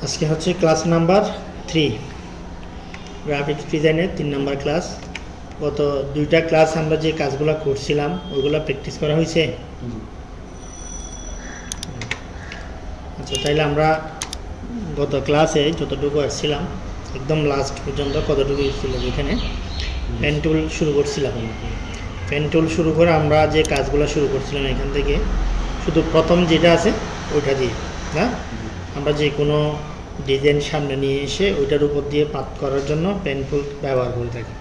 আজকে হচ্ছে class number 3 graphics ডিজাইনের 3 নাম্বার ক্লাস। গত দুইটা ক্লাস আমরা যে কাজগুলো করছিলাম ওইগুলো প্র্যাকটিস করা হয়েছে। আচ্ছা, তাইলে আমরা গত ক্লাসে যতটুকু আসছিলাম একদম লাস্ট পর্যন্ত কতটুকু ছিল, যেখানে পেন টুল শুরু করছিলাম। পেন টুল শুরু করে আমরা যে কাজগুলো শুরু করছিলাম এখান থেকে শুধু প্রথম যেটা আছে ওইটা দিয়ে না, আমরা যে কোনো ডিজাইন সামনে নিয়ে এসে ওইটার উপর দিয়ে পাত করার জন্য পেন টুল ব্যবহার করে থাকি।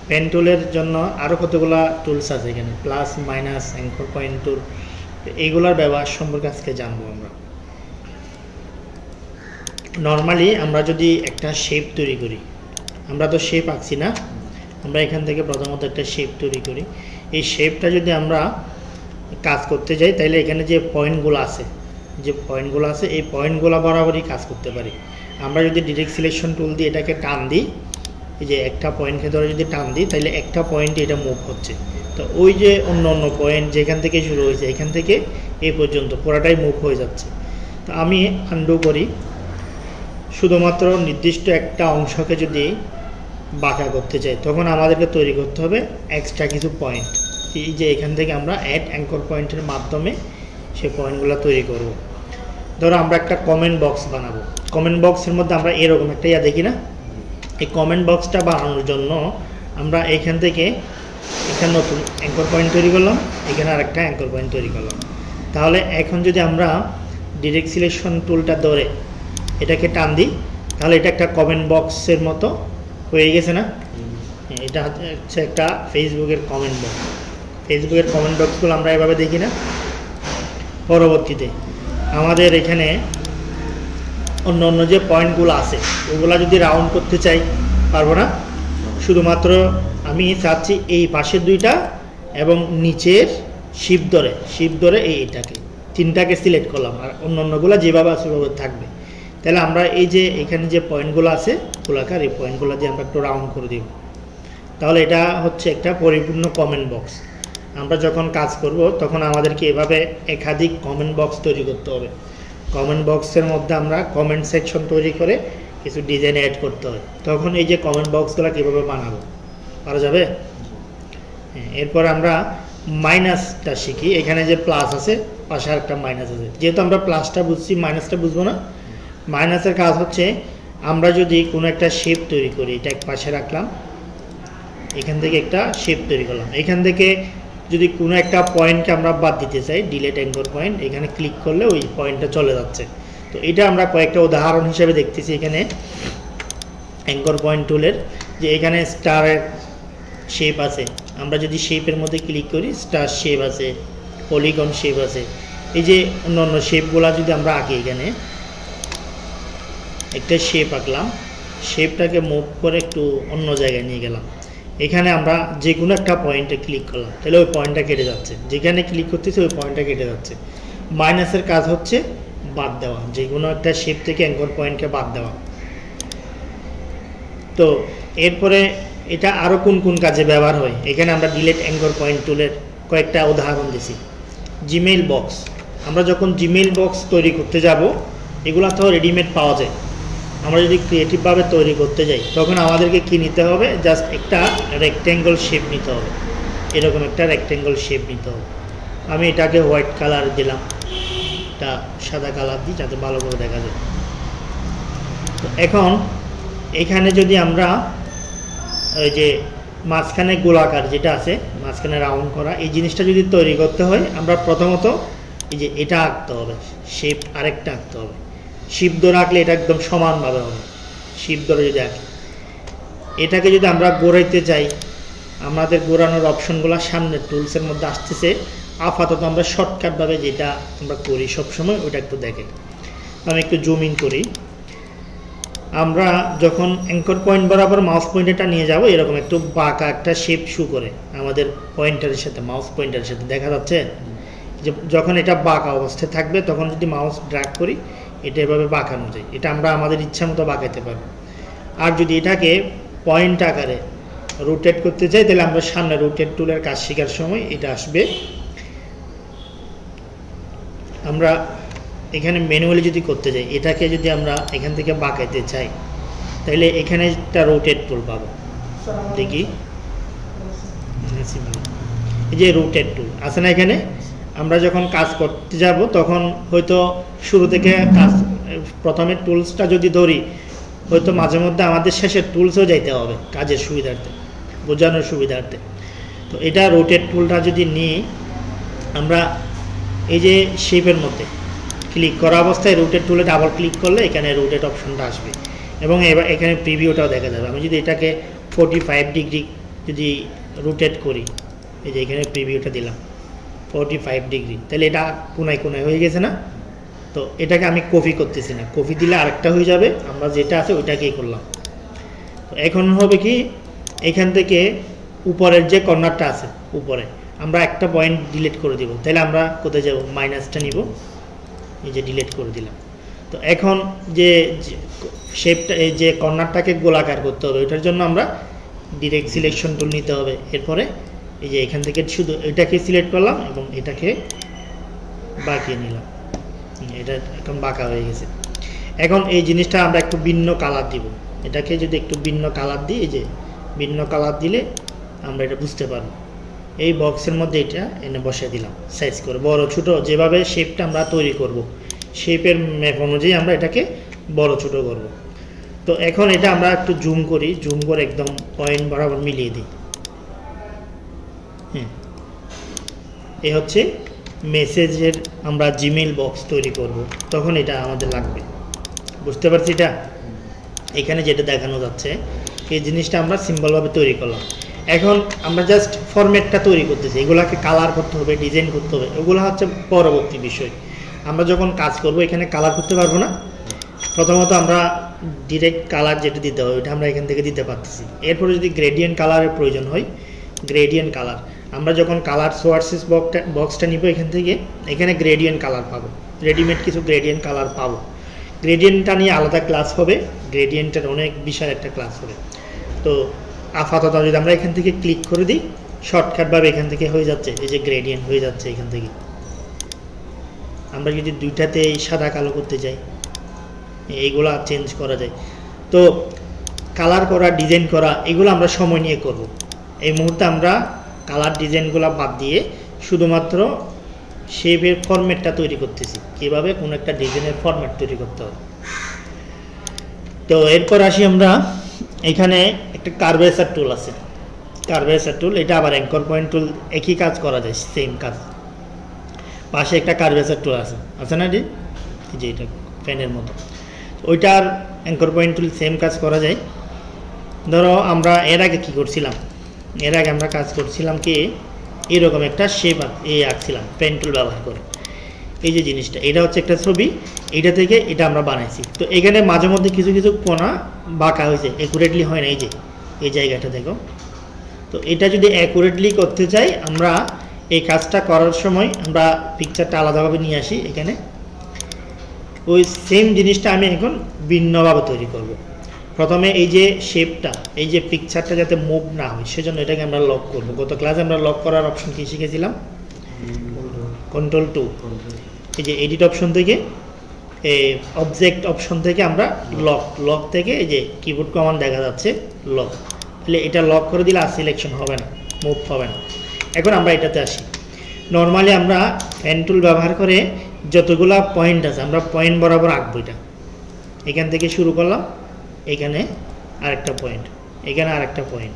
পেন টুলের জন্য আরও কতগুলো টুলস আছে এখানে, plus minus, anchor point tool, এইগুলোর ব্যবহার সম্পর্কে আজকে জানবো আমরা। নর্মালি আমরা যদি একটা শেপ তৈরি করি, আমরা তো শেপ আঁকছি না, আমরা এখান থেকে প্রথমত একটা শেপ তৈরি করি। এই শেপটা যদি আমরা কাজ করতে যাই তাহলে এখানে যে পয়েন্টগুলো আছে এই পয়েন্টগুলো বরাবরই কাজ করতে পারি। আমরা যদি ডিরেক্ট সিলেকশন টুল দিয়ে এটাকে টান দিই, এই যে একটা পয়েন্টকে ধরে যদি টান দিই তাহলে একটা পয়েন্টে এটা মুভ হচ্ছে। তো ওই যে অন্য অন্য পয়েন্ট যেখান থেকে শুরু হয়েছে এখান থেকে এই পর্যন্ত পুরাটাই মুভ হয়ে যাচ্ছে। তো আমি আনডু করি, শুধুমাত্র নির্দিষ্ট একটা অংশকে যদি বাঁকা করতে চাই তখন আমাদেরকে তৈরি করতে হবে এক্সট্রা কিছু পয়েন্ট। এই যে এখান থেকে আমরা অ্যাড অ্যাঙ্কর পয়েন্টের মাধ্যমে সেই পয়েন্টগুলো তৈরি করব। ধরো আমরা একটা কমেন্ট বক্স বানাবো, কমেন্ট বক্সের মধ্যে আমরা এরকম একটা দেখি না, এই কমেন্ট বক্সটা বানানোর জন্য আমরা এখান থেকে একটা নতুন অ্যাঙ্কর পয়েন্ট তৈরি করলাম, এখানে আরেকটা অ্যাঙ্কর পয়েন্ট তৈরি করলাম। তাহলে এখন যদি আমরা ডিরেক্ট সিলেকশন টুলটা ধরে এটাকে টান দিই তাহলে এটা একটা কমেন্ট বক্সের মতো হয়ে গেছে না। এটা হচ্ছে একটা ফেসবুকের কমেন্ট বক্স। ফেসবুকের কমেন্ট বক্সগুলো আমরা এভাবে দেখি না। পরবর্তীতে আমাদের এখানে অন্য অন্য যে পয়েন্টগুলো আছে ওগুলো যদি রাউন্ড করতে চাই পারবো না, শুধুমাত্র আমি চাচ্ছি এই পাশের দুইটা এবং নিচের শিপ ধরে এইটাকে তিনটাকে সিলেক্ট করলাম, আর অন্য অন্যগুলো যেভাবে আছে সেভাবে থাকবে। তাহলে আমরা এই যে এখানে যে পয়েন্টগুলো আছে গোলাকার, এই পয়েন্টগুলো দিয়ে আমরা একটু রাউন্ড করে দেব। তাহলে এটা হচ্ছে একটা পরিপূর্ণ কমেন্ট বক্স। আমরা যখন কাজ করব তখন আমাদেরকে এভাবে একাধিক কমেন্ট বক্স তৈরি করতে হবে। কমেন্ট বক্সের মধ্যে আমরা কমেন্ট সেকশন তৈরি করে কিছু ডিজাইন অ্যাড করতে হয়। তখন এই যে কমেন্ট বক্সগুলো কীভাবে বানাবো পারা যাবে। এরপর আমরা মাইনাসটা শিখি। এখানে যে প্লাস আছে পাশে আরেকটা মাইনাস আছে, যেহেতু আমরা প্লাসটা বুঝছি মাইনাসটা বুঝবো না। মাইনাসের কাজ হচ্ছে আমরা যদি কোনো একটা শেপ তৈরি করি, এটা এক পাশে রাখলাম, এখান থেকে একটা শেপ তৈরি করলাম, এখান থেকে যদি কোনো একটা পয়েন্টকে আমরা বাদ দিতে চাই, ডিলেট অ্যাঙ্কর পয়েন্ট, এখানে ক্লিক করলে ওই পয়েন্টটা চলে যাচ্ছে। তো এটা আমরা কয়েকটা উদাহরণ হিসেবে দেখতেছি এখানে অ্যাঙ্কর পয়েন্ট টুলের, যে এখানে স্টারের শেপ আছে, আমরা যদি শেপের মধ্যে ক্লিক করি স্টার শেপ আছে, পলিগন শেপ আছে, এই যে অন্য অন্য শেপগুলো যদি আমরা আঁকি, এখানে একটা শেপ আঁকলাম, শেপটাকে মুভ করে একটু অন্য জায়গায় নিয়ে গেলাম, এখানে আমরা যে কোনো একটা পয়েন্টে ক্লিক করলাম তাহলে ওই পয়েন্টটা কেটে যাচ্ছে, যেখানে ক্লিক করতেছে ওই পয়েন্টটা কেটে যাচ্ছে। মাইনাসের কাজ হচ্ছে বাদ দেওয়া, যে কোনো একটা শেপ থেকে অ্যাঙ্কর পয়েন্টকে বাদ দেওয়া। তো এরপরে এটা আরও কোন কোন কাজে ব্যবহার হয়, এখানে আমরা ডিলেট অ্যাঙ্কর পয়েন্ট টুলের কয়েকটা উদাহরণ দিছি। জিমেইল বক্স, আমরা যখন জিমেইল বক্স তৈরি করতে যাব, এগুলো তো রেডিমেড পাওয়া যায়। আমরা যদি ক্রিয়েটিভভাবে তৈরি করতে যাই তখন আমাদেরকে কি নিতে হবে, জাস্ট একটা রেক্ট্যাঙ্গল শেপ নিতে হবে, এরকম একটা রেক্ট্যাঙ্গল শেপ নিতে হবে। আমি এটাকে হোয়াইট কালার দিলাম, এটা সাদা কালার দিই যাতে ভালো করে দেখা যায়। তো এখন এখানে যদি আমরা ওই যে মাঝখানে গোলাকার যেটা আছে, মাঝখানে রাউন্ড করা, এই জিনিসটা যদি তৈরি করতে হয় আমরা প্রথমত এই যে এটা আঁকতে হবে, শেপ আরেকটা আঁকতে হবে। শিপ ধরে আঁকলে এটা একদম সমানভাবে হবে। শিপ ধরে যদি আঁকি, এটাকে যদি আমরা গোড়াইতে চাই, আমাদের গোড়ানোর অপশনগুলো সামনে টুলসের মধ্যে আসতেছে। আপাতত আমরা শর্টকাটভাবে যেটা আমরা করি সবসময় ওটা একটু দেখে, আমি একটু জুম ইন করি। আমরা যখন অ্যাঙ্কর পয়েন্ট বরাবর মাউস পয়েন্টারটা নিয়ে যাব, এরকম একটু বাঁকা একটা শেপ শু করে আমাদের পয়েন্টারের সাথে, মাউস পয়েন্টারের সাথে দেখা যাচ্ছে যে যখন এটা বাঁকা অবস্থায় থাকবে তখন যদি মাউস ড্র্যাগ করি এটা এভাবে বাঁকানো যায়। এটা আমরা আমাদের ইচ্ছা মতো বাঁকাতে পারবো। আর যদি এটাকে পয়েন্ট আকারে রোটেট করতে চাই তাহলে আমরা সামনে রোটেট টুলের কাজ শেখার সময় এটা আসবে। আমরা এখানে ম্যানুয়ালি যদি করতে যাই, এটাকে যদি আমরা এখান থেকে বাঁকাইতে চাই, তাহলে এখানে একটা রোটেট টুল পাবো। দেখি, এই যে রোটেট টুল আছে না এখানে, আমরা যখন কাজ করতে যাব তখন হয়তো শুরু থেকে কাজ প্রথমে টুলসটা যদি ধরি, হয়তো মাঝে মধ্যে আমাদের শেষের টুলসও যাইতে হবে কাজের সুবিধার্থে, বোঝানোর সুবিধার্থে। তো এটা রোটেট টুলটা যদি নিই, আমরা এই যে শেপের মধ্যে ক্লিক করা অবস্থায় রোটেট টুলে ডাবল ক্লিক করলে এখানে রোটেট অপশনটা আসবে এবং এবার এখানে প্রিভিউটাও দেখা যাবে। আমি যদি এটাকে 45 ডিগ্রি যদি রোটেট করি, এই যে এখানে প্রিভিউটা দিলাম 45 ডিগ্রি, তাহলে এটা কোনায় কোনায় হয়ে গেছে না? তো এটাকে আমি কপি করতেছি না, কপি দিলে আরেকটা হয়ে যাবে, আমরা যেটা আছে ওইটাকেই করলাম। তো এখন হবে কি, এখান থেকে উপরের যে কর্নারটা আছে উপরে আমরা একটা পয়েন্ট ডিলিট করে দিব, তাহলে আমরা কোথায় যাব, মাইনাসটা নিব, এই যে ডিলিট করে দিলাম। তো এখন যে শেপটা, এই যে কর্নারটাকে গোলাকার করতে হবে, ওইটার জন্য আমরা ডিরেক্ট সিলেকশন টুল নিতে হবে। এরপরে এই যে এখান থেকে শুধু এটাকে সিলেক্ট করলাম এবং এটাকে বাঁকিয়ে নিলাম, এটা এখন বাঁকা হয়ে গেছে। এখন এই জিনিসটা আমরা একটু ভিন্ন কালার দিব, এটাকে যদি একটু ভিন্ন কালার দিই, এই যে ভিন্ন কালার দিলে আমরা এটা বুঝতে পারবো। এই বক্সের মধ্যে এটা এনে বসিয়ে দিলাম, সাইজ করে বড় ছোট যেভাবে শেপটা আমরা তৈরি করব, শেপের ম্যাপ অনুযায়ী আমরা এটাকে বড় ছোট করব। তো এখন এটা আমরা একটু জুম করি, জুম করে একদম পয়েন্ট বরাবর মিলিয়ে দিই। হ্যাঁ, এই হচ্ছে মেসেজের আমরা জিমেইল বক্স তৈরি করব, তখন এটা আমাদের লাগবে। বুঝতে পারছি? এটা এখানে যেটা দেখানো যাচ্ছে এই জিনিসটা আমরা সিম্পলভাবে তৈরি করলাম। এখন আমরা জাস্ট ফরম্যাটটা তৈরি করতেছি, এগুলাকে কালার করতে হবে, ডিজাইন করতে হবে, ওগুলো হচ্ছে পরবর্তী বিষয়। আমরা যখন কাজ করব এখানে কালার করতে পারবো না। প্রথমত আমরা ডিরেক্ট কালার যেটা দিতে হবে ওটা আমরা এখান থেকে দিতে পারতেছি। এরপরে যদি গ্রেডিয়েন্ট কালারের প্রয়োজন হয়, গ্রেডিয়েন্ট কালার আমরা যখন কালার সোর্সেস বক্সটা নিব এখান থেকে, এখানে গ্রেডিয়েন্ট কালার পাবো, রেডিমেড কিছু গ্রেডিয়েন্ট কালার পাবো। গ্রেডিয়েন্টটা নিয়ে আলাদা ক্লাস হবে, গ্রেডিয়েন্টের অনেক বিশাল একটা ক্লাস হবে। তো আপাতত যদি আমরা এখান থেকে ক্লিক করে দিই, শর্টকাটভাবে এখান থেকে হয়ে যাচ্ছে, এই যে গ্রেডিয়েন্ট হয়ে যাচ্ছে এখান থেকে। আমরা যদি দুইটাতে সাদা কালো করতে যাই, এইগুলা চেঞ্জ করা যায়। তো কালার করা, ডিজাইন করা, এগুলো আমরা সময় নিয়ে করব। এই মুহূর্তে আমরা কালার ডিজাইনগুলো বাদ দিয়ে শুধুমাত্র শেপের ফরম্যাটটা তৈরি করতেছি, কীভাবে কোনো একটা ডিজাইনের ফরম্যাট তৈরি করতে হবে। তো এরপর আসি আমরা, এখানে একটা কার্ভেচার টুল আছে, কার্ভেচার টুল, এটা আবার অ্যাঙ্কর পয়েন্ট টুল, একই কাজ করা যায়, সেম কাজ। পাশে একটা কার্ভেচার টুল আছে না, যে এটা ফ্যানের মতো, ওইটার অ্যাঙ্কর পয়েন্ট টুল সেম কাজ করা যায়। ধরো আমরা এর আগে কী করছিলাম, এর আগে আমরা কাজ করছিলাম কি, এরকম একটা শেপ আঁকছিলাম পেন টুল ব্যবহার করে। এই যে জিনিসটা, এটা হচ্ছে একটা ছবি, এইটা থেকে এটা আমরা বানাইছি। তো এখানে মাঝে মধ্যে কিছু কিছু কোণা বাঁকা হয়েছে, অ্যাকুরেটলি হয় না, এই যে এই জায়গাটা দেখো। তো এটা যদি অ্যাকুরেটলি করতে চাই, আমরা এই কাজটা করার সময় আমরা পিকচারটা আলাদাভাবে নিয়ে আসি এখানে। ওই সেম জিনিসটা আমি এখন ভিন্নভাবে তৈরি করব। প্রথমে এই যে শেপটা, এই যে পিকচারটা যাতে মুভ না হয় সেজন্য এটাকে আমরা লক করব। গত ক্লাসে আমরা লক করার অপশন কি শিখেছিলাম, কন্ট্রোল 2। এই যে এডিট অপশন থেকে, অবজেক্ট অপশন থেকে আমরা লক থেকে এই যে কিবোর্ড কমান্ড দেখা যাচ্ছে লক, তাহলে এটা লক করে দিলে আর সিলেকশন হবে না, মুভ হবে না। এখন আমরা এটাতে আসি। নর্মালি আমরা পেন টুল ব্যবহার করে যতগুলা পয়েন্ট আছে আমরা পয়েন্ট বরাবর আঁকবো। এটা এখান থেকে শুরু করলাম, এখানে আরেকটা পয়েন্ট, এখানে আরেকটা পয়েন্ট,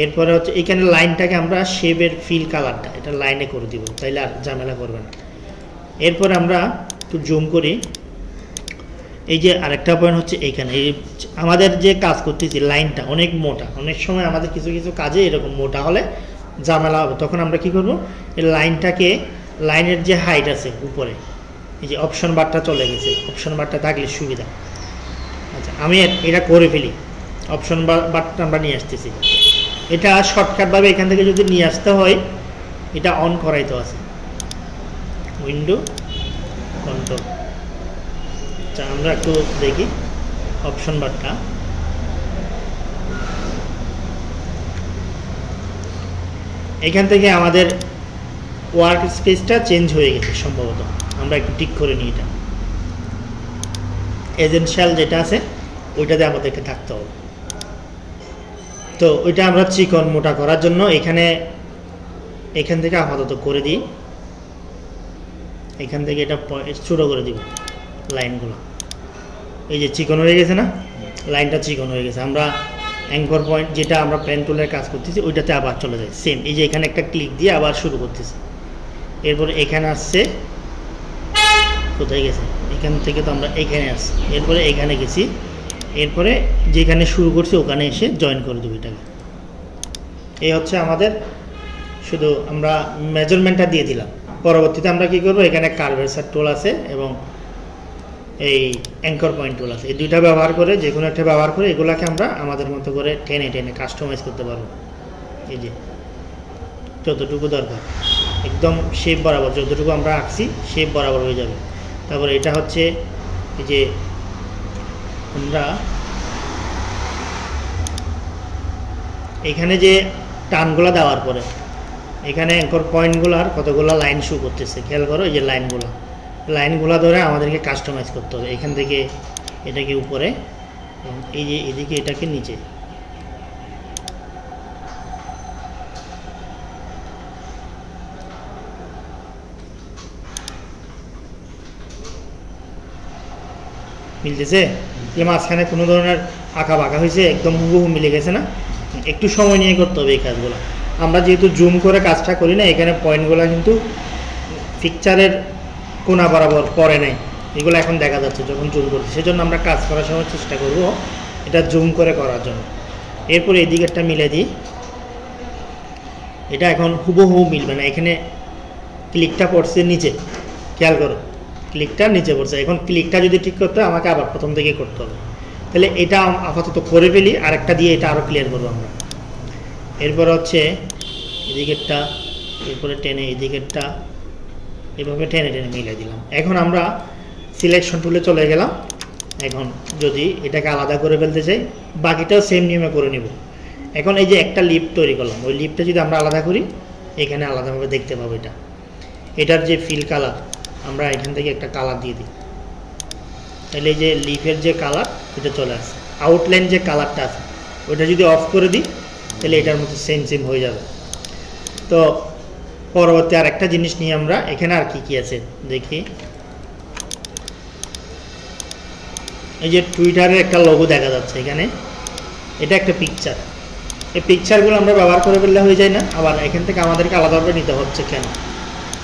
এরপরে হচ্ছে এখানে লাইনটাকে আমরা শেপের ফিল কালারটা এটা লাইনে করে দিব, তাইলে আর ঝামেলা করবে না। এরপর আমরা একটু জুম করি, এই যে আরেকটা পয়েন্ট হচ্ছে এইখানে। এই আমাদের যে কাজ করতেছি লাইনটা অনেক মোটা, অনেক সময় আমাদের কিছু কিছু কাজে এরকম মোটা হলে ঝামেলা হবে, তখন আমরা কি করব, এই লাইনটাকে, লাইনের যে হাইট আছে উপরে, এই যে অপশন বারটা চলে গেছে, অপশন বারটা থাকলে সুবিধা। আচ্ছা, আমি এটা করে ফেলি, অপশন বারটা আমরা নিয়ে আসতেছি। এটা শর্টকাটভাবে এখান থেকে যদি নিয়ে আসতে হয়, এটা অন করাই তো আছে, উইন্ডো কন্ট্রোল। আচ্ছা, আমরা একটু দেখি অপশন বারটা। এখান থেকে আমাদের ওয়ার্ক স্পেসটা চেঞ্জ হয়ে গেছে সম্ভবত, আমরা একটু ঠিক করে নিই এটা। এজেন্সিয়াল যেটা আছে ওইটাতে আমাদেরকে থাকতে হবে। তো ওইটা আমরা চিকন মোটা করার জন্য এখান থেকে আপাতত করে দিই, এখান থেকে এটা ছোটো করে দিব লাইনগুলো। এই যে চিকন হয়ে গেছে না, লাইনটা চিকন হয়ে গেছে। আমরা অ্যাঙ্কর পয়েন্ট যেটা আমরা পেন টুলের কাজ করতেছি ওইটাতে আবার চলে যায় সেম। এই যে এখানে একটা ক্লিক দিয়ে আবার শুরু করতেছি, এরপরে এখানে আসছে, কোথায় গেছে, এখান থেকে তো আমরা এখানে আসছি, এরপরে এখানে গেছি, এরপরে যেখানে শুরু করছি ওখানে এসে জয়েন করে দেবো এটাকে। এই হচ্ছে আমাদের, শুধু আমরা মেজারমেন্টটা দিয়ে দিলাম। পরবর্তীতে আমরা কি করব, এখানে কার্ভেচার টুল আছে এবং এই অ্যাঙ্কর পয়েন্ট টুল আছে, এই দুইটা ব্যবহার করে, যে কোনো একটা ব্যবহার করে এগুলাকে আমরা আমাদের মতো করে টেনে টেনে কাস্টমাইজ করতে পারবো। এই যে যতটুকু দরকার একদম শেপ বরাবর, যতটুকু আমরা আঁকছি শেপ বরাবর হয়ে যাবে। তারপরে এটা হচ্ছে এই যে আমরা এখানে যে টানগুলো দেওয়ার পরে এখানে অ্যাঙ্কর পয়েন্টগুলোর কতগুলো লাইন শো করতেছে, খেয়াল করো। এই যে লাইনগুলো ধরে আমাদেরকে কাস্টমাইজ করতে হবে। এখান থেকে এটাকে উপরে, এই যে এদিকে এটাকে নিচে। মিলতেছে? মাঝখানে কোনো ধরনের আঁকা বাঁকা হয়েছে, একদম হুবহু মিলে গেছে না? একটু সময় নিয়ে করতে হবে এই কাজগুলো। আমরা যেহেতু জুম করে কাজটা করি না, এখানে পয়েন্টগুলো কিন্তু পিকচারের কোনা বরাবর পড়ে নাই, এগুলো এখন দেখা যাচ্ছে যখন জুম করছি। সেজন্য আমরা কাজ করার সময় চেষ্টা করব এটা জুম করে করার জন্য। এরপরে এই দিকেরটা মিলে দিই, এটা এখন হুবহু মিলবে না, এখানে ক্লিকটা পড়ছে নিচে, খেয়াল করো ক্লিকটা নিচে পড়ছে। এখন ক্লিকটা যদি ঠিক করতে হয় আমাকে আবার প্রথম থেকে করতে হবে। তাহলে এটা আপাতত করে ফেলি, আরেকটা দিয়ে এটা আরও ক্লিয়ার করবো আমরা। এরপর হচ্ছে এদিকেরটা, এরপরে টেনে এদিকেরটা, এভাবে টেনে টেনে মিলিয়ে দিলাম। এখন আমরা সিলেকশন টুলে চলে গেলাম। এখন যদি এটাকে আলাদা করে ফেলতে চাই, বাকিটাও সেম নিয়মে করে নিব। এখন এই যে একটা লিপ তৈরি করলাম, ওই লিপটা যদি আমরা আলাদা করি, এখানে আলাদাভাবে দেখতে পাবো। এটার যে ফিল কালার, আমরা এখান থেকে একটা কালার দিয়ে দিই, তাহলে এই যে লিফের যে কালার এটা চলে আসে। আউটলাইন যে কালারটা আছে ওইটা যদি অফ করে দিই, তাহলে এটার মতো সেম হয়ে যাবে। তো পরবর্তী আর একটা জিনিস নিয়ে আমরা এখানে আর কি আছে দেখি। এই যে টুইটারের একটা লোগো দেখা যাচ্ছে এখানে, এটা একটা পিকচার। এই পিকচারগুলো আমরা ব্যবহার করে ফেললে হয়ে যায় না? আবার এখান থেকে আমাদেরকে আলাদাভাবে নিতে হচ্ছে কেন?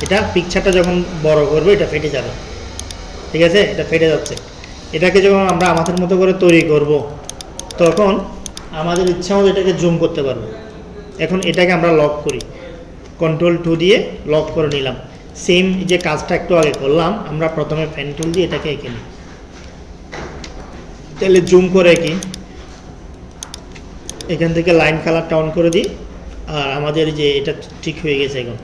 এটা পিকচারটা যখন বড় করবো এটা ফেটে যাবে, ঠিক আছে? এটা ফেটে যাচ্ছে। এটাকে যখন আমরা আমাদের মতো করে তৈরি করব, তখন আমাদের ইচ্ছা মতো এটাকে জুম করতে পারবো। এখন এটাকে আমরা লক করি, Ctrl+2 দিয়ে লক করে নিলাম। সেম যে কাজটা একটু আগে করলাম, আমরা প্রথমে পেন টুল দিয়ে এটাকে এঁকে নিই। তাহলে জুম করে কি এখান থেকে লাইন কালারটা অন করে দিই, আর আমাদের যে এটা ঠিক হয়ে গেছে। এখন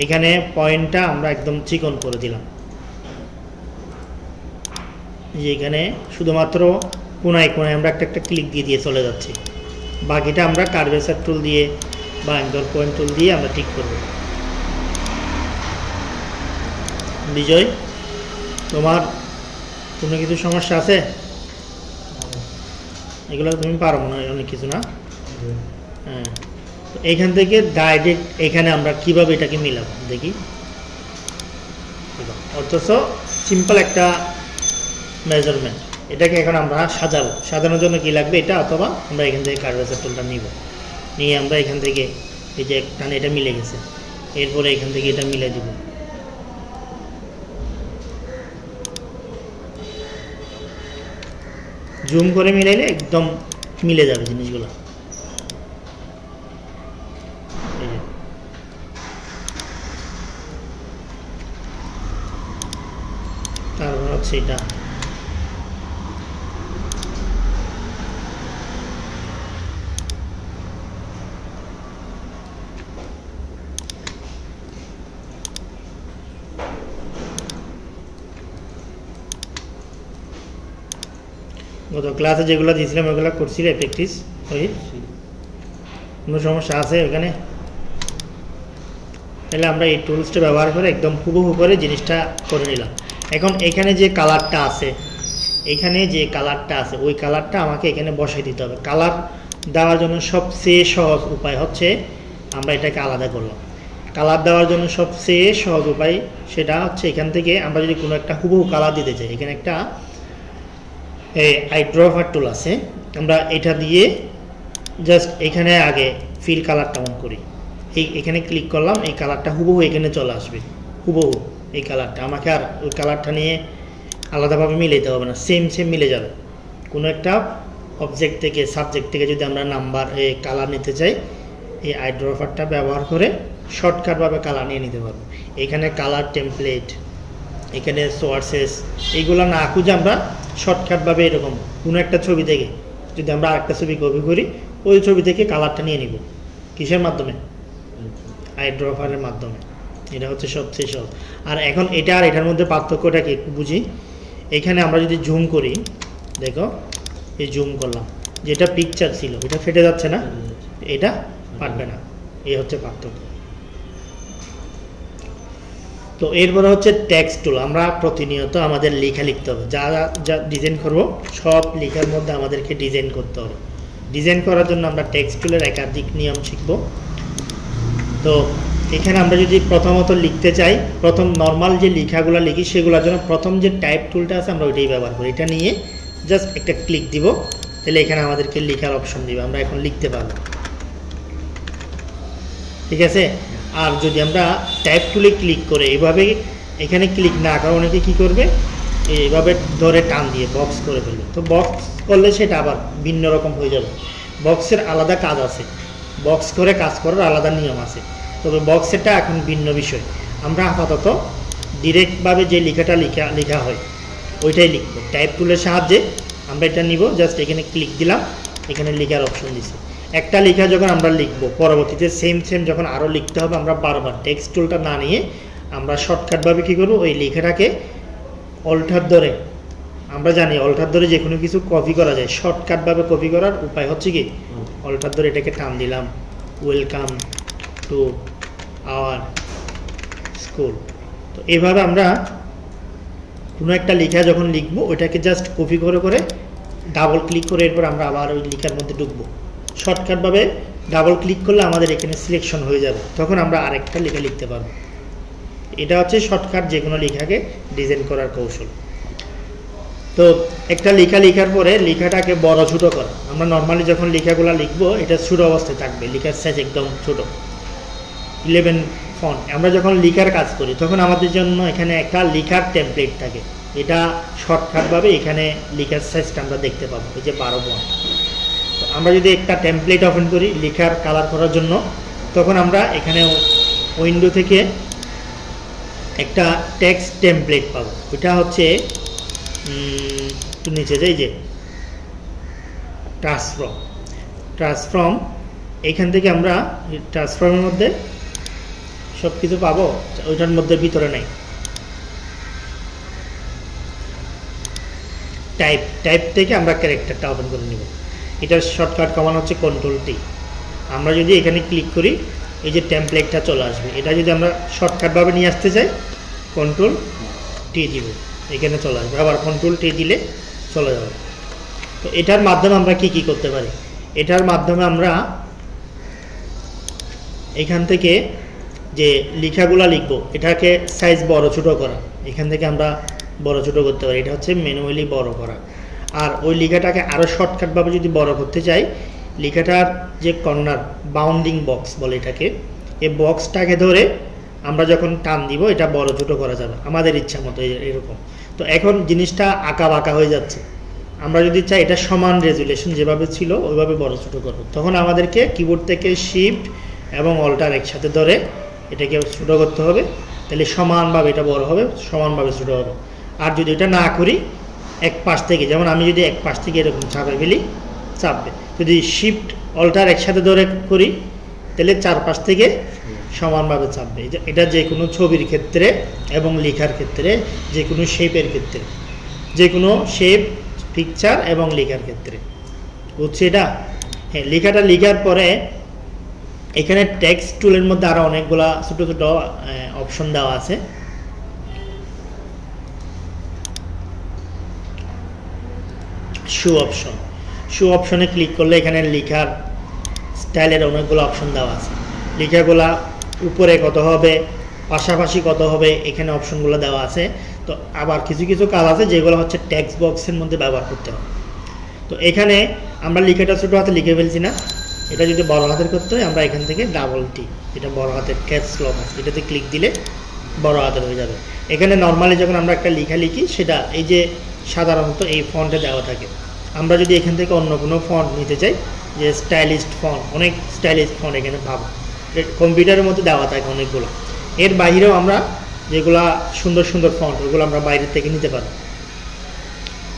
এখানে পয়েন্টটা আমরা একদম চিকন করে দিলাম, যে এখানে শুধুমাত্র কোনায় কোনায় আমরা একটা ক্লিক দিয়ে চলে যাচ্ছি। বাকিটা আমরা কার্ভেচার টুল দিয়ে বা অ্যাঙ্কর পয়েন্ট টুল দিয়ে আমরা ঠিক করব। বিজয়, তোমার কোনো কিছু সমস্যা আছে? এগুলো তুমি পারো মনে হয় অনেক কিছু, না? হ্যাঁ, তো এইখান থেকে ডাইরেক্ট এখানে আমরা কিভাবে এটাকে মিলাবো দেখি। অথচ সিম্পল একটা মেজারমেন্ট, এটাকে এখন আমরা সাজাবো। সাজানোর জন্য কি লাগবে? এটা, অথবা আমরা এখান থেকে কার্ভেচার টুলটা নিয়ে আমরা এখান থেকে এই যে একটানে এটা মিলে গেছে, এরপরে এখান থেকে এটা মিলে দিব। জুম করে মিলাইলে একদম মিলে যাবে জিনিসগুলো। তারপর হচ্ছে এটা গত ক্লাসে যেগুলো দিয়েছিলাম ওগুলো করছিলে প্র্যাকটিস? কোনো সমস্যা আছে এখানে? তাহলে আমরা এই টুলসটা ব্যবহার করে একদম হুবহু করে জিনিসটা করে নিলাম। এখন এখানে যে কালারটা আছে, এখানে যে কালারটা আছে ওই কালারটা আমাকে এখানে বসাই দিতে হবে। কালার দেওয়ার জন্য সবচেয়ে সহজ উপায় হচ্ছে আমরা এটাকে আলাদা করলাম। কালার দেওয়ার জন্য সবচেয়ে সহজ উপায় সেটা হচ্ছে এখান থেকে আমরা যদি কোনো একটা হুবহু কালার দিতে চাই, এখানে একটা আইড্রপার টুল আছে, আমরা এটা দিয়ে জাস্ট এখানে আগে ফিল কালারটা অন করি, এখানে ক্লিক করলাম, এই কালারটা হুবহু এখানে চলে আসবে, হুবহু এই কালারটা। আমাকে আর ওই কালারটা নিয়ে আলাদাভাবে মিলাইতে হবে না, সেম মিলে যাবে। কোনো একটা অবজেক্ট থেকে সাবজেক্ট থেকে যদি আমরা নাম্বার কালার নিতে চাই, এই আইড্রপারটা ব্যবহার করে শর্টকাটভাবে কালার নিয়ে নিতে পারবো। এখানে কালার টেমপ্লেট, এখানে সোর্সেস, এইগুলো না খুঁজে আমরা শর্টকাটভাবে এরকম কোনো একটা ছবি থেকে যদি আমরা আরেকটা ছবি কপি করি, ওই ছবি থেকে কালারটা নিয়ে নিব। কিসের মাধ্যমে? আইড্রপারের মাধ্যমে। এটা হচ্ছে সবচেয়ে সহজ। আর এখন এটা আর এটার মধ্যে পার্থক্যটা কি একটু বুঝি। এখানে আমরা যদি জুম করি, দেখো এই জুম করলাম, যেটা পিকচার ছিল এটা ফেটে যাচ্ছে না, এটা পারবে না, এই হচ্ছে পার্থক্য। তো এরপরে হচ্ছে টেক্সট টুল। আমরা প্রতিনিয়ত আমাদের লেখা লিখতে হবে, যা ডিজাইন করব সব লেখার মধ্যে আমাদেরকে ডিজাইন করতে হবে। ডিজাইন করার জন্য আমরা টেক্সট টুলের একাধিক নিয়ম শিখব। তো এখানে আমরা যদি প্রথমত লিখতে চাই, প্রথম নর্মাল যে লেখাগুলো লিখি সেগুলোর জন্য প্রথম যে টাইপ টুলটা আছে আমরা ওইটাই ব্যবহার করি। এটা নিয়ে জাস্ট একটা ক্লিক দিব, তাহলে এখানে আমাদেরকে লেখার অপশন দিবে, আমরা এখন লিখতে পারবো। ঠিক আছে। আর যদি আমরা টাইপ টুলে ক্লিক করে এভাবে এখানে ক্লিক না করে অনেকে কী করবে, এইভাবে ধরে টান দিয়ে বক্স করে ফেলবে। তো বক্স করলে সেটা আবার ভিন্ন রকম হয়ে যাবে। বক্সের আলাদা কাজ আছে, বক্স করে কাজ করার আলাদা নিয়ম আছে। তবে বক্সেরটা এখন ভিন্ন বিষয়। আমরা আপাতত ডিরেক্টভাবে যে লেখাটা লেখা হয় ওইটাই লিখব। টাইপ টুলের সাহায্যে আমরা এটা নিব, জাস্ট এখানে ক্লিক দিলাম, এখানে লেখার অপশন দিছি। একটা লেখা যখন আমরা লিখব, পরবর্তীতে সেম যখন আরও লিখতে হবে, আমরা বারবার টেক্সট টুলটা না নিয়ে আমরা শর্টকাটভাবে কী করব, ওই লেখাটাকে অল্টার ধরে, আমরা জানি অল্টার ধরে যে কোনো কিছু কপি করা যায়। শর্টকাটভাবে কপি করার উপায় হচ্ছে কি, অল্টার ধরে এটাকে টান দিলাম, ওয়েলকাম টু আওয়ার স্কুল। তো এভাবে আমরা কোনো একটা লেখা যখন লিখবো ওইটাকে জাস্ট কপি করে ডাবল ক্লিক করে এরপর আমরা আবার ওই লেখার মধ্যে ঢুকবো। শর্টকাটভাবে ডাবল ক্লিক করলে আমাদের এখানে সিলেকশন হয়ে যাবে, তখন আমরা আরেকটা লেখা লিখতে পারবো। এটা হচ্ছে শর্টকাট যে কোনো লেখাকে ডিজাইন করার কৌশল। তো একটা লেখা লেখার পরে লেখাটাকে বড় ছোটো করা। আমরা নর্মালি যখন লেখাগুলো লিখবো এটা ছোটো অবস্থায় থাকবে, লেখার সাইজ একদম ছোটো, 11 ফন্ট। আমরা যখন লেখার কাজ করি তখন আমাদের জন্য এখানে একটা লেখার টেমপ্লেট থাকে, এটা শর্টকাটভাবে এখানে লেখার সাইজটা আমরা দেখতে পাবো, এই যে 12 ফন্ট। তো আমরা যদি একটা টেমপ্লেট ওপেন করি লেখার কালার করার জন্য, তখন আমরা এখানে উইন্ডো থেকে একটা টেক্সট টেমপ্লেট পাবো। এটা হচ্ছে একটু নিচে যাই, যে ট্রান্সফর্ম। এখান থেকে আমরা ট্রান্সফর্মের মধ্যে সব কিছু পাবো, ওইটার মধ্যে ভিতরে নেই। টাইপ থেকে আমরা ক্যারেক্টারটা ওপেন করে নিব। এটার শর্টকাট কমান্ড হচ্ছে Ctrl+T। আমরা যদি এখানে ক্লিক করি এই যে টেমপ্লেটটা চলে আসবে। এটা যদি আমরা শর্টকাটভাবে নিয়ে আসতে চাই Ctrl+T দিব, এখানে চলে আসবে। আবার Ctrl+T দিলে চলে যাবে। তো এটার মাধ্যমে আমরা কি করতে পারি, এটার মাধ্যমে আমরা এখান থেকে যে লেখাগুলো লিখবো এটাকে সাইজ বড় ছোটো করা, এখান থেকে আমরা বড় ছোটো করতে পারি। এটা হচ্ছে ম্যানুয়ালি বড় করা। আর ওই লেখাটাকে আরও শর্টকাটভাবে যদি বড় করতে চাই, লেখাটার যে কর্নার বাউন্ডিং বক্স বলে এটাকে, এই বক্সটাকে ধরে আমরা যখন টান দিব এটা বড় ছোটো করা যাবে আমাদের ইচ্ছা মতো, এরকম। তো এখন জিনিসটা আঁকা বাঁকা হয়ে যাচ্ছে। আমরা যদি চাই এটা সমান রেজুলেশন যেভাবে ছিল ওইভাবে বড় ছোটো করবো, তখন আমাদেরকে কিবোর্ড থেকে শিফট এবং অল্টার একসাথে ধরে এটাকে ছোটো করতে হবে, তাহলে সমানভাবে এটা বড় হবে, সমানভাবে ছোটো হবে। আর যদি এটা না করি এক পাশ থেকে, যেমন আমি যদি এক পাশ থেকে এরকম চাপে ফেলি চাপবে, যদি শিফট অল্টার একসাথে ধরে করি তাহলে চারপাশ থেকে সমানভাবে চাপবে। এটা যে কোনো ছবির ক্ষেত্রে এবং লেখার ক্ষেত্রে, যে কোনো শেপের ক্ষেত্রে, যে কোনো শেপ পিকচার এবং লেখার ক্ষেত্রে, বুঝছি এটা? হ্যাঁ, লেখাটা লেখার পরে এখানে টেক্সট টুলের মধ্যে আরও অনেকগুলা ছোটো ছোটো অপশন দেওয়া আছে। শো অপশনে ক্লিক করলে এখানে লেখার স্টাইলের অনেকগুলো অপশন দেওয়া আছে। লেখাগুলা উপরে কত হবে, পাশাপাশি কত হবে, এখানে অপশনগুলো দেওয়া আছে। তো আবার কিছু কিছু কাজ আছে যেগুলো হচ্ছে টেক্সট বক্সের মধ্যে ব্যবহার করতে হবে। তো এখানে আমরা লেখাটা ছোটো হাতে লিখে ফেলছি না, এটা যদি বড় হাতের করতে হয় আমরা এখান থেকে ডাবল টি, এটা বড় হাতের ক্যাপস লক আছে, এটাতে ক্লিক দিলে বড় হাতের হয়ে যাবে। এখানে নর্মালি যখন আমরা একটা লেখা লিখি সেটা এই যে সাধারণত এই ফন্টে দেওয়া থাকে। আমরা যদি এখান থেকে অন্য কোনো ফন্ট নিতে চাই, যে স্টাইলিস্ট ফন্ট, অনেক স্টাইলিস্ট ফন্ট এখানে পাবো, কম্পিউটারের মধ্যে দেওয়া থাকে অনেকগুলো। এর বাইরেও আমরা যেগুলা সুন্দর সুন্দর ফন্ট ওগুলো আমরা বাইরের থেকে নিতে পারি।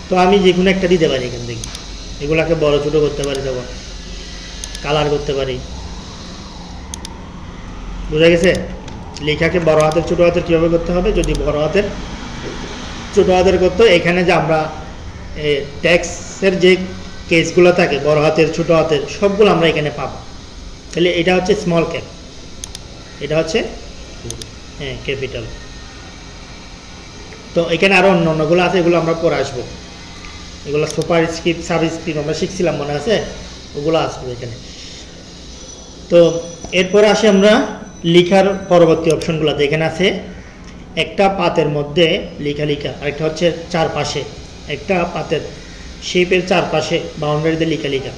তো আমি যে কোনো একটা দিতে পারি এখান থেকে, এগুলাকে বড় ছোটো করতে পারি, তখন কালার করতে পারি। বোঝা গেছে? লেখাকে বড় হাতের ছোটো হাতের কীভাবে করতে হবে। যদি বড় হাতের ছোটো হাতের করতে, এখানে যে আমরা টেক্সটের যে কেসগুলো থাকে বড় হাতের ছোটো হাতের সবগুলো আমরা এখানে পাবো। তাহলে এটা হচ্ছে স্মল ক্যাপ, এটা হচ্ছে ক্যাপিটাল। তো এখানে আরও অন্য অন্যগুলো আছে, এগুলো আমরা পরে আসবো। এগুলো সুপার স্ক্রিপ্ট, সাবস্ক্রিপ্ট আমরা শিখছিলাম মনে আছে, ওগুলো আসবে এখানে। তো এরপরে আসে আমরা লেখার পরবর্তী অপশনগুলোতে। এখানে আছে একটা পাতের মধ্যে লেখা, আরেকটা হচ্ছে চারপাশে, একটা পাতের শেপের চারপাশে বাউন্ডারিতে লেখা।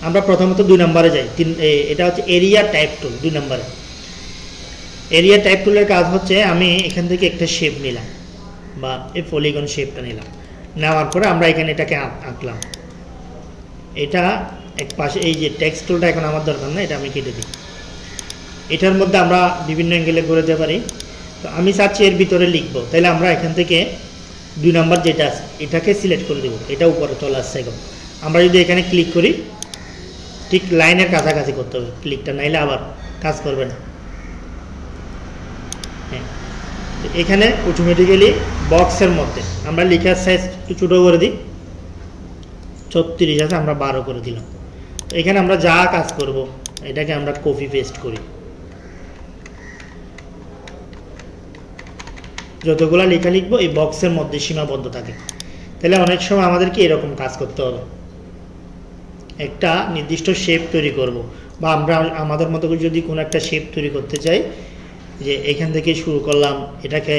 আমরা প্রথমত 2 নম্বরে যাই। এটা হচ্ছে এরিয়া টাইপ টুল। 2 নম্বরে এরিয়া টাইপ টুলের কাজ হচ্ছে আমি এখান থেকে একটা শেপ নিলাম, বা এই পলিগন শেপটা নিলাম, নেওয়ার পরে আমরা এখানে এটাকে আঁকলাম। এটা এক পাশে এই যে টেক্সট টুলটা এখন আমার দরকার না, এটা আমি কেটে দিই। এটার মধ্যে আমরা বিভিন্ন অ্যাঙ্গেলে করতে পারি। তো আমি চাচ্ছি এর ভিতরে লিখবো, তাহলে আমরা এখান থেকে 2 নম্বর যেটা আছে এটাকে সিলেক্ট করে দেবো, এটা উপরে চলে আসছে। এখন আমরা যদি এখানে ক্লিক করি, ঠিক লাইনের কাছাকাছি করতে হবে ক্লিকটা, নাইলে আবার কাজ করবে না। হ্যাঁ, এখানে অটোমেটিক্যালি বক্সের মধ্যে আমরা লেখার সাইজ একটু ছোটো করে দিই, 36 আছে, আমরা 12 করে দিলাম। তো এখানে আমরা যা কাজ করব এটাকে আমরা কপি পেস্ট করি। যতগুলা লেখা লিখবো এই বক্সের মধ্যে সীমাবদ্ধ থাকে। তাহলে অনেক সময় আমাদেরকে এরকম কাজ করতে হবে, একটা নির্দিষ্ট শেপ তৈরি করব, বা আমরা আমাদের মতো করে যদি কোনো একটা শেপ তৈরি করতে চাই, যে এখান থেকে শুরু করলাম, এটাকে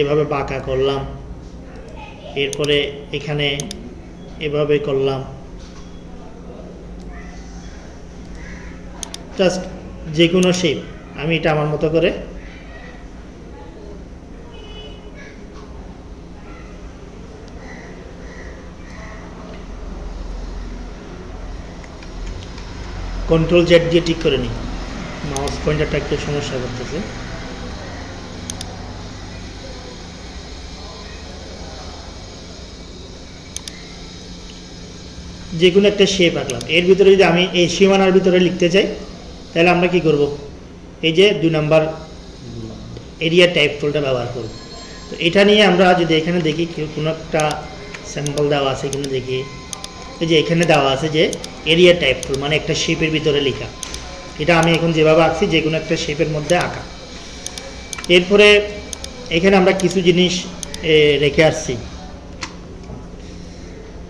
এভাবে বাঁকা করলাম, এরপরে এখানে এভাবে করলাম, জাস্ট যে কোনো শেপ আমি এটা আমার মতো করে কন্ট্রোল জেড দিয়ে ঠিক করে নিই। মাউস পয়েন্টারটা একটু সমস্যা করতেছে। যে কোনো একটা শেপ আঁকলাম, এর ভিতরে যদি আমি এই সীমানার ভিতরে লিখতে চাই, তাহলে আমরা কি করব, এই যে 2 নম্বর এরিয়া টাইপ টুলটা ব্যবহার করব। তো এটা নিয়ে আমরা যদি এখানে দেখি কোনো একটা স্যাম্পল দেওয়া আছে, এখানে দেখি এই যে এখানে দেওয়া আছে যে এরিয়া টাইপ টুল, মানে একটা শেপের ভিতরে লেখা। এটা আমি এখন যেভাবে আঁকছি যে কোনো একটা শেপের মধ্যে আঁকা। এরপরে এখানে আমরা কিছু জিনিস রেখে আসছি।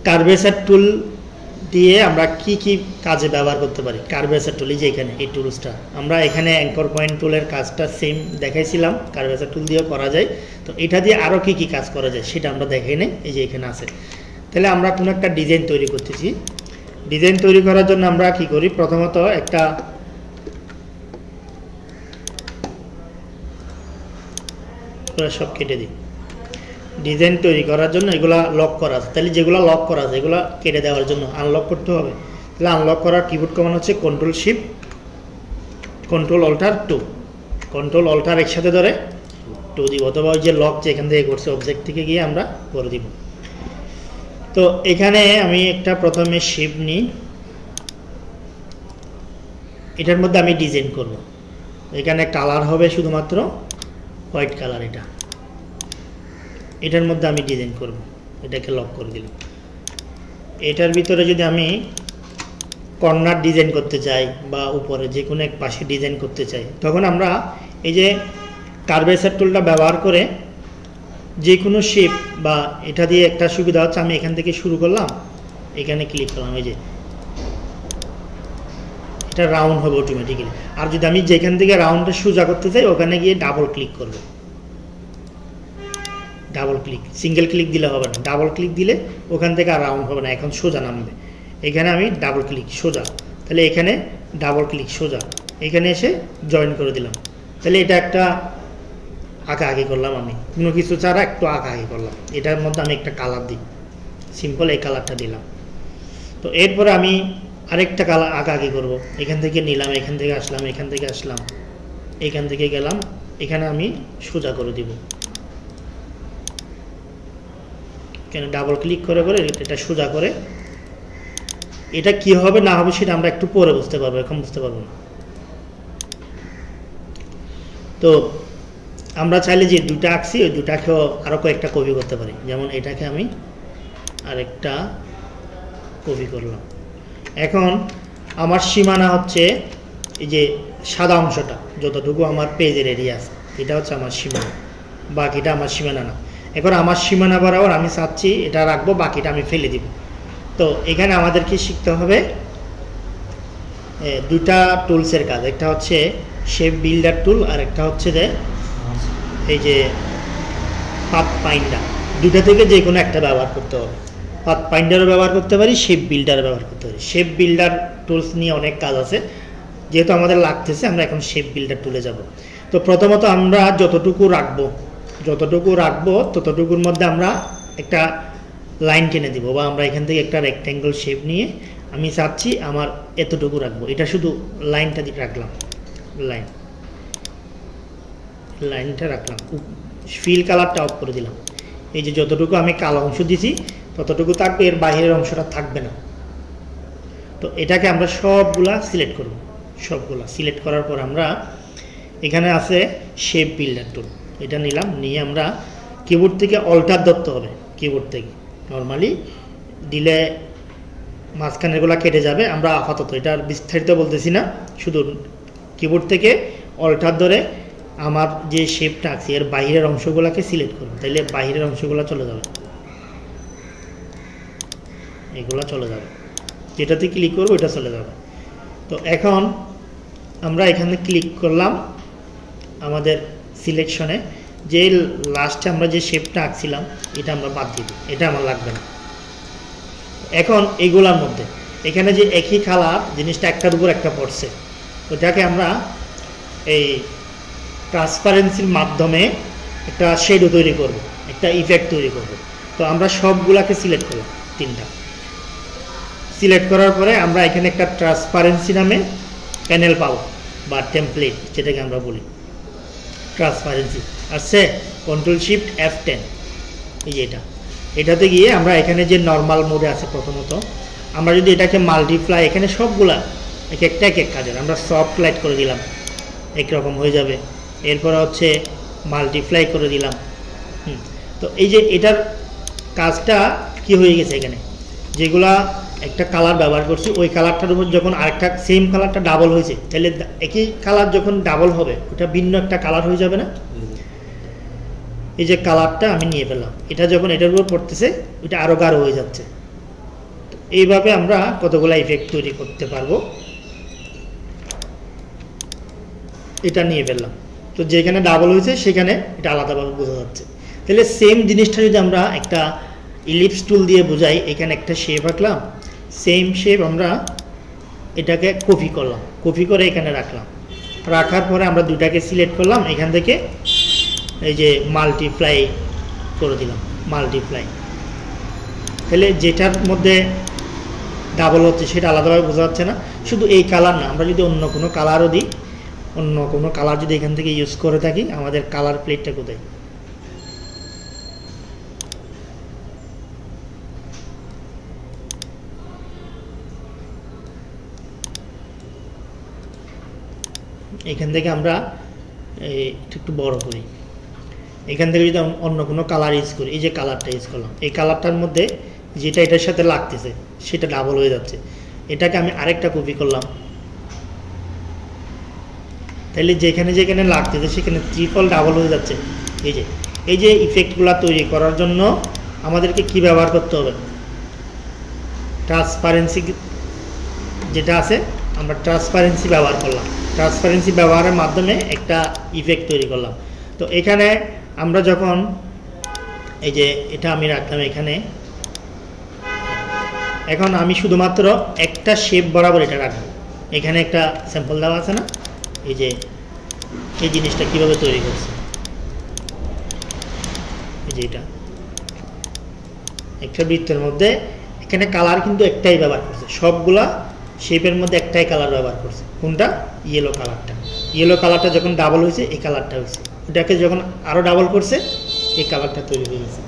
কার্ভেচার টুল দিয়ে আমরা কি কি কাজে ব্যবহার করতে পারি। কার্ভেচার টুল, এই যে এখানে এই টুলসটা, আমরা এখানে অ্যাঙ্কর পয়েন্ট টুলের কাজটা সেম দেখাইছিলাম, কার্ভেচার টুল দিয়েও করা যায়। তো এটা দিয়ে আরও কি কি কাজ করা যায় সেটা আমরা দেখাই নেই, এই যে এখানে আছে। তাহলে আমরা কোনো একটা ডিজাইন তৈরি করতেছি। ডিজাইন তৈরি করার জন্য আমরা কি করি, প্রথমত একটা সব কেটে দিই। ডিজাইন তৈরি করার জন্য এগুলা লক করা আছে, তাহলে যেগুলো লক করা আছে এগুলো কেটে দেওয়ার জন্য আনলক করতে হবে। তাহলে আনলক করার কিবোর্ড কমান্ড হচ্ছে control shift control alter 2, control alter একসাথে ধরে 2 দিব, অথবা ওই যে লক যেখান থেকে করছে অবজেক্ট থেকে গিয়ে আমরা করে দিব। তো এখানে আমি একটা প্রথমে শেপ নিই, এটার মধ্যে আমি ডিজাইন করব। এখানে কালার হবে শুধুমাত্র হোয়াইট কালার, এটার মধ্যে আমি ডিজাইন করব, এটাকে লক করে দিলাম। এটার ভিতরে যদি আমি কর্নার ডিজাইন করতে চাই বা উপরে যে কোনো এক পাশে ডিজাইন করতে চাই, তখন আমরা এই যে কার্ভেচার টুলটা ব্যবহার করে যে কোনো শেপ, বা এটা দিয়ে একটা সুবিধা হচ্ছে আমি এখান থেকে শুরু করলাম, এখানে ক্লিক করলাম, এই যে এটা রাউন্ড হবে অটোমেটিক্যালি। আর যদি আমি যেখান থেকে রাউন্ডটা সোজা করতে চাই ওখানে গিয়ে ডাবল ক্লিক করব, ডাবল ক্লিক, সিঙ্গেল ক্লিক দিলে হবে না, ডাবল ক্লিক দিলে ওখান থেকে আর রাউন্ড হবে না, এখন সোজা নামবে। এখানে আমি ডাবল ক্লিক সোজা, তাহলে এখানে ডাবল ক্লিক সোজা, এখানে এসে জয়েন করে দিলাম। তাহলে এটা একটা আঁকাআঁকি করলাম, আমি কোনো কিছু ছাড়া একটু আঁকাআঁকি করলাম। এটার মধ্যে আমি একটা কালার দিই, সিম্পল এই কালারটা দিলাম। তো এরপরে আমি আরেকটা কালার আঁকাআঁকি করব। এখান থেকে নিলাম, এখান থেকে আসলাম, এখান থেকে আসলাম, এখান থেকে গেলাম, এখানে আমি সোজা করে দিব। এখানে ডাবল ক্লিক করে করে এটা সোজা করে, এটা কি হবে না হবে সেটা আমরা একটু পরে বুঝতে পারবো, এখন বুঝতে পারবো না। তো আমরা চাইলে যে দুটা আঁকছি ওই দুটাকেও আরও কয়েকটা কপি করতে পারি। যেমন এটাকে আমি আরেকটা কপি করলাম। এখন আমার সীমানা হচ্ছে এই যে সাদা অংশটা, যতটুকু আমার পেজের এরিয়া আছে এটা হচ্ছে আমার সীমানা, বাকিটা আমার সীমানা না। এখন আমার সীমানা বরাবর আমি চাচ্ছি এটা রাখবো, বাকিটা আমি ফেলে দিব। তো এখানে আমাদেরকে শিখতে হবে দুটা টুলসের কাজ, একটা হচ্ছে শেপ বিল্ডার টুল আর একটা হচ্ছে যে এই যে পাথফাইন্ডার। দুটা থেকে যে কোনো একটা ব্যবহার করতে হবে। পাথফাইন্ডারও ব্যবহার করতে পারি, শেপ বিল্ডারও ব্যবহার করতে পারি। শেপ বিল্ডার টুলস নিয়ে অনেক কাজ আছে, যেহেতু আমাদের লাগতেছে আমরা এখন শেপ বিল্ডার টুলে যাব। তো প্রথমত আমরা যতটুকু রাখবো ততটুকুর মধ্যে আমরা একটা লাইন টেনে দিব, বা আমরা এখান থেকে একটা রেক্ট্যাঙ্গল শেপ নিয়ে আমি চাচ্ছি আমার এতটুকু রাখবো, এটা শুধু লাইনটা রাখলাম, লাইনটা রাখলাম, ফিল কালারটা অফ করে দিলাম। এই যে যতটুকু আমি কালো অংশ দিছি ততটুকু থাকবে, এর বাইরের অংশটা থাকবে না। তো এটাকে আমরা সবগুলা সিলেক্ট করব। সবগুলা সিলেক্ট করার পর আমরা এখানে আছে শেপ বিল্ডার টুল, এটা নিলাম, নিয়ে আমরা কিবোর্ড থেকে অল্টার ধরতে হবে। কিবোর্ড থেকে নর্মালি দিলে মাঝখানেরগুলো কেটে যাবে, আমরা আপাতত এটা বিস্তারিত বলতেছি না, শুধু কিবোর্ড থেকে অল্টার ধরে আমার যে শেপটা আছে এর বাইরের অংশগুলোকে সিলেক্ট করব, তাইলে বাইরের অংশগুলো চলে যাবে, এগুলো চলে যাবে, যেটাতে ক্লিক করবো এটা চলে যাবে। তো এখন আমরা এখানে ক্লিক করলাম আমাদের সিলেকশনে, যে লাস্টে আমরা যে শেপটা আঁকছিলাম এটা আমরা বাদ দিব, এটা আমার লাগবে না। এখন এইগুলোর মধ্যে এখানে যে একই কালার জিনিসটা একটার উপর একটা পড়ছে, ওটাকে আমরা এই ট্রান্সপারেন্সির মাধ্যমে একটা শেডও তৈরি করব, একটা ইফেক্ট তৈরি করব। তো আমরা সবগুলাকে সিলেক্ট করলাম, তিনটা সিলেক্ট করার পরে আমরা এখানে একটা ট্রান্সপারেন্সি নামে প্যানেল পাবো, বা টেমপ্লেট যেটাকে আমরা বলি ট্রান্সপারেন্সি। আসছে কন্ট্রোল শিফট F10, এই যে এটাতে গিয়ে আমরা এখানে যে নর্মাল মোডে আছে, প্রথমত আমরা যদি এটাকে মাল্টিপ্লাই, এখানে সবগুলা এক একটা এক এক কাজের, আমরা সফট লাইট করে দিলাম, একরকম হয়ে যাবে। এরপরে হচ্ছে মাল্টিপ্লাই করে দিলাম। তো এই যে এটার কাজটা কি হয়ে গেছে, এখানে যেগুলা একটা কালার ব্যবহার করছি ওই কালারটার উপর যখন আরেকটা সেম কালারটা ডাবল হয়েছে, তাহলে একই কালার যখন ডাবল হবে ওটা ভিন্ন একটা কালার হয়ে যাবে না। এই যে কালারটা আমি নিয়ে পেলাম, এটা যখন এটার উপর পড়তেছে ওইটা আরো গাঢ় হয়ে যাচ্ছে। এইভাবে আমরা কতগুলো ইফেক্ট তৈরি করতে পারবো, এটা নিয়ে ফেললাম। তো যেখানে ডাবল হয়েছে সেখানে এটা আলাদাভাবে বোঝা যাচ্ছে। তাহলে সেম জিনিসটা যদি আমরা একটা ইলিপস টুল দিয়ে বোঝাই, এখানে একটা শেপ আঁকলাম, সেম শেপ আমরা এটাকে কপি করলাম, কপি করে এখানে রাখলাম, রাখার পরে আমরা দুটাকে সিলেক্ট করলাম, এখান থেকে এই যে মাল্টিপ্লাই করে দিলাম, মাল্টিপ্লাই। তাহলে যেটার মধ্যে ডাবল হচ্ছে সেটা আলাদাভাবে বোঝা যাচ্ছে না। শুধু এই কালার না, আমরা যদি অন্য কোনো কালারও দিই, অন্য কোনো কালার যদি এখান থেকে ইউজ করে থাকি, আমাদের কালার প্লেটটা কোথায়, এখান থেকে আমরা একটু বড় করি, এখান থেকে যদি অন্য কোনো কালার ইউজ করি, এই যে কালারটা ইউজ করলাম, এই কালারটার মধ্যে যেটা এটার সাথে লাগতেছে সেটা ডাবল হয়ে যাচ্ছে, এটাকে আমি আরেকটা কপি করলাম, তাহলে যেখানে যেখানে লাগতেছে সেখানে ট্রিপল ডাবল হয়ে যাচ্ছে। এই যে ইফেক্টগুলো তৈরি করার জন্য আমাদেরকে কি ব্যবহার করতে হবে, ট্রান্সপারেন্সি যেটা আছে আমরা ট্রান্সপারেন্সি ব্যবহার করলাম, ট্রান্সপারেন্সি ব্যবহারের মাধ্যমে একটা ইফেক্ট তৈরি করলাম। তো এখানে আমরা যখন এই যে এটা আমি রাখলাম এখানে, এখন আমি শুধুমাত্র একটা শেপ বরাবর এটা রাখবো। এখানে একটা স্যাম্পল দেওয়া আছে না, এই যে এই জিনিসটা কিভাবে তৈরি করছে, এই যে এটা একটা বৃত্তের মধ্যে এখানে কালার কিন্তু একটাই ব্যবহার করছে, সবগুলা শেপের মধ্যে একটাই কালার ব্যবহার করছে। কোনটা? ইয়েলো কালারটা। ইয়েলো কালারটা যখন ডাবল হয়েছে এই কালারটা হয়েছে, ওটাকে যখন আরও ডাবল করছে এই কালারটা তৈরি হয়ে গেছে।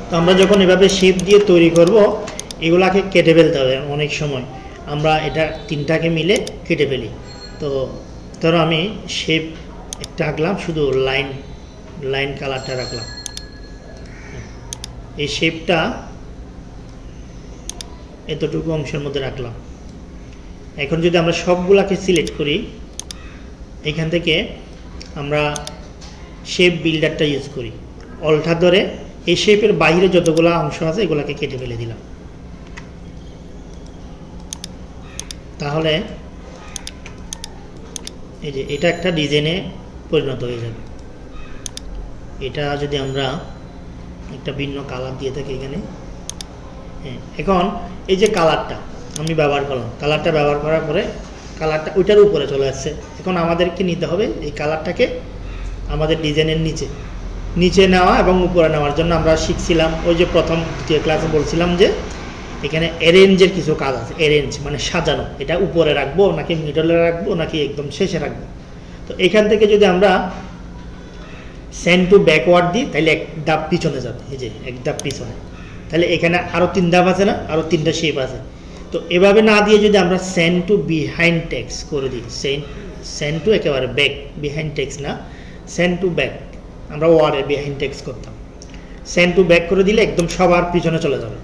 তো আমরা যখন এভাবে শেপ দিয়ে তৈরি করব এগুলাকে কেটে ফেলতে হবে। অনেক সময় আমরা এটা তিনটাকে মিলে কেটে ফেলি। তো ধরো আমি শেপ একটা আঁকলাম, শুধু লাইন কালারটা রাখলাম, এই শেপটা এতটুকু অংশের মধ্যে রাখলাম। এখন যদি আমরা সবগুলাকে সিলেক্ট করি, এখান থেকে আমরা শেপ বিল্ডারটা ইউজ করি, অল্টার ধরে এই শেপের বাইরে যতগুলো অংশ আছে এগুলাকে কেটে ফেলে দিলাম। তাহলে এই যে এটা একটা ডিজাইনে পরিণত হয়ে যাবে। এটা যদি আমরা একটা ভিন্ন কালার দিয়ে থাকি এখানে, হ্যাঁ, এখন এই যে কালারটা আমি ব্যবহার করলাম, কালারটা ব্যবহার করার পরে কালারটা ওইটার উপরে চলে আসছে। এখন আমাদেরকে নিতে হবে এই কালারটাকে আমাদের ডিজাইনের নিচে নেওয়া এবং উপরে নেওয়ার জন্য আমরা শিখছিলাম ওই যে প্রথম দ্বিতীয় ক্লাসে বলছিলাম যে এখানে অ্যারেঞ্জের কিছু কাজ আছে। অ্যারেঞ্জ মানে সাজানো, এটা উপরে রাখবো নাকি মিডলে রাখবো নাকি একদম শেষে রাখবো। তো এখান থেকে যদি আমরা সেন্ড টু ব্যাকওয়ার্ড দিই তাহলে এক ধাপ পিছনে যাবে, এই যে এক ধাপ পিছনে, তাহলে এখানে আরও 3 ধাপ আছে না, আরও 3টা শেপ আছে। তো এভাবে না দিয়ে যদি আমরা সেন্ড টু বিহাইন্ড টেক্সট করে দিই, সেন্ড টু একেবারে ব্যাক, বিহাইন্ড টেক্সট না, সেন্ড টু ব্যাক, আমরা ওয়ার্ডে বিহাইন্ড টেক্সট করতাম। সেন্ড টু ব্যাক করে দিলে একদম সবার পিছনে চলে যাবে।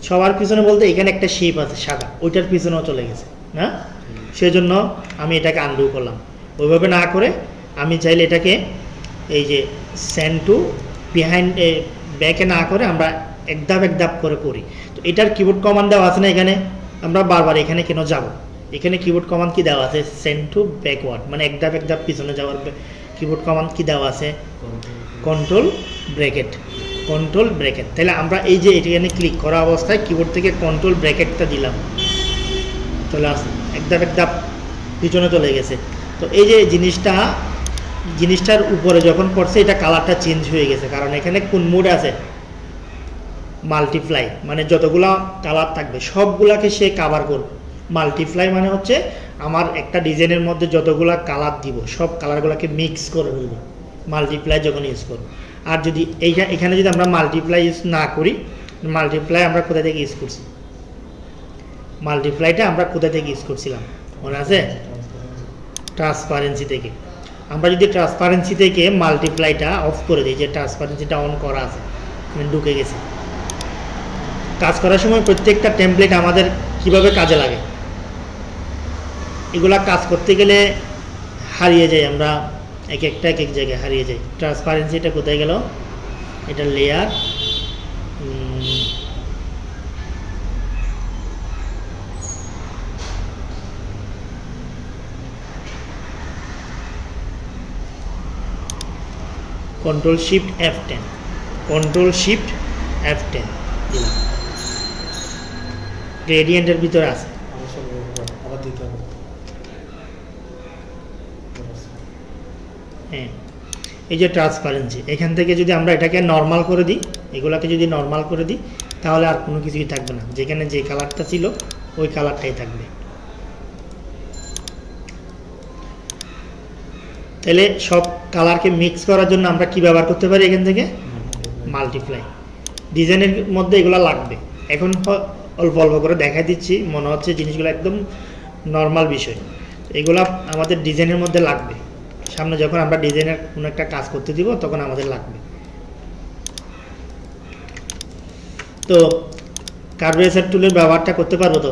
সবার পিছনে বলতে এখানে একটা শেপ আছে সাদা, ওইটার পিছনেও চলে গেছে না, সেজন্য আমি এটাকে আনডু করলাম। ওইভাবে না করে আমি চাইলে এটাকে এই যে সেন্ড টু বিহাইন্ড ব্যাকে না করে আমরা এক ধাপ করে করি। তো এটার কিবোর্ড কমান্ড দেওয়া আছে না এখানে, আমরা বারবার এখানে কেন যাব, এখানে কিবোর্ড কমান্ড কি দেওয়া আছে, সেন্ড টু ব্যাকওয়ার্ড মানে এক ধাপ পিছনে যাওয়ার কিবোর্ড কমান্ড কি দেওয়া আছে, কন্ট্রোল ব্র্যাকেট, কন্ট্রোল ব্র্যাকেট। তাহলে আমরা এই যে এখানে ক্লিক করা অবস্থায় কিবোর্ড থেকে কন্ট্রোল ব্র্যাকেটটা দিলাম, চলে আসে এক ধাপ পিছনে চলে গেছে। তো এই যে জিনিসটার উপরে যখন পড়ছে এটা কালারটা চেঞ্জ হয়ে গেছে, কারণ এখানে কোন মোড আছে, মাল্টিপ্লাই, মানে যতগুলা কালার থাকবে সবগুলাকে সে কাভার করবে। মাল্টিপ্লাই মানে হচ্ছে আমার একটা ডিজাইনের মধ্যে যতগুলা কালার দিব সব কালারগুলোকে মিক্স করে ফেলবে মাল্টিপ্লাই যখন ইউজ করব। আর যদি এখানে যদি আমরা মাল্টিপ্লাই ইউজ না করি, মাল্টিপ্লাই আমরা কোথা থেকে ইউজ করছি, মাল্টিপ্লাইটা আমরা কোথা থেকে ইউজ করছিলাম মনে আছে, ট্রান্সপারেন্সি থেকে। আমরা যদি ট্রান্সপারেন্সি থেকে মাল্টিপ্লাইটা অফ করে দিই, যে ট্রান্সপারেন্সিটা অন করা আছে ঢুকে গেছে, কাজ করার সময় প্রত্যেকটা টেমপ্লেট আমাদের কিভাবে কাজে লাগে এগুলা কাজ করতে গেলে হারিয়ে যাই আমরা, এক এক জায়গায় হারিয়ে যাই। ট্রান্সপারেন্সিটা কোথায় গেল, এটা layer, control shift F10, control shift F10 দিলাম, গ্রেডিয়েন্টের ভিতরে আছে। হ্যাঁ, এই যে ট্রান্সপারেন্সি, এখান থেকে যদি আমরা এটাকে নর্মাল করে দিই, এগুলাকে যদি নর্মাল করে দিই তাহলে আর কোনো কিছুই থাকবে না, যেখানে যে কালারটা ছিল ওই কালারটাই থাকবে। তাহলে সব কালারকে মিক্স করার জন্য আমরা কি ব্যবহার করতে পারি, এখান থেকে মাল্টিপ্লাই। ডিজাইনের মধ্যে এগুলো লাগবে। এখন অল্প অল্প করে দেখাই দিচ্ছি, মনে হচ্ছে জিনিসগুলো একদম নর্মাল বিষয়, এগুলা আমাদের ডিজাইনের মধ্যে লাগবে। সামনে যখন আমরা ডিজাইনের কোনো একটা কাজ করতে দিব তখন আমাদের লাগবে। তো কার্ভেচার টুলের ব্যবহারটা করতে পারবো তো,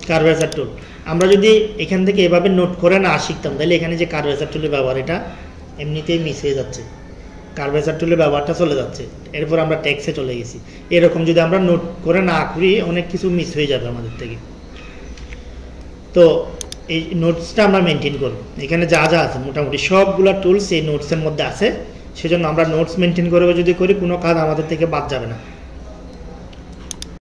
কার্ভেচার টুল আমরা যদি এখান থেকে এভাবে নোট করে না শিখতাম তাহলে এখানে যে কার্ভেচার টুলের ব্যবহার এটা এমনিতেই মিস হয়ে যাচ্ছে। কার্ভেচার টুলের ব্যবহারটা চলে যাচ্ছে, এরপর আমরা টেক্সে চলে গেছি। এরকম যদি আমরা নোট করে না করি অনেক কিছু মিস হয়ে যাবে আমাদের থেকে। তো এই নোটসটা আমরা মেনটেন করব, এখানে যা যা আছে মোটামুটি সবগুলো টুলস এই নোটসের মধ্যে আছে, সেজন্য আমরা নোটস মেনটেন করে যদি করি কোনো কাজ আমাদের থেকে বাদ যাবে না।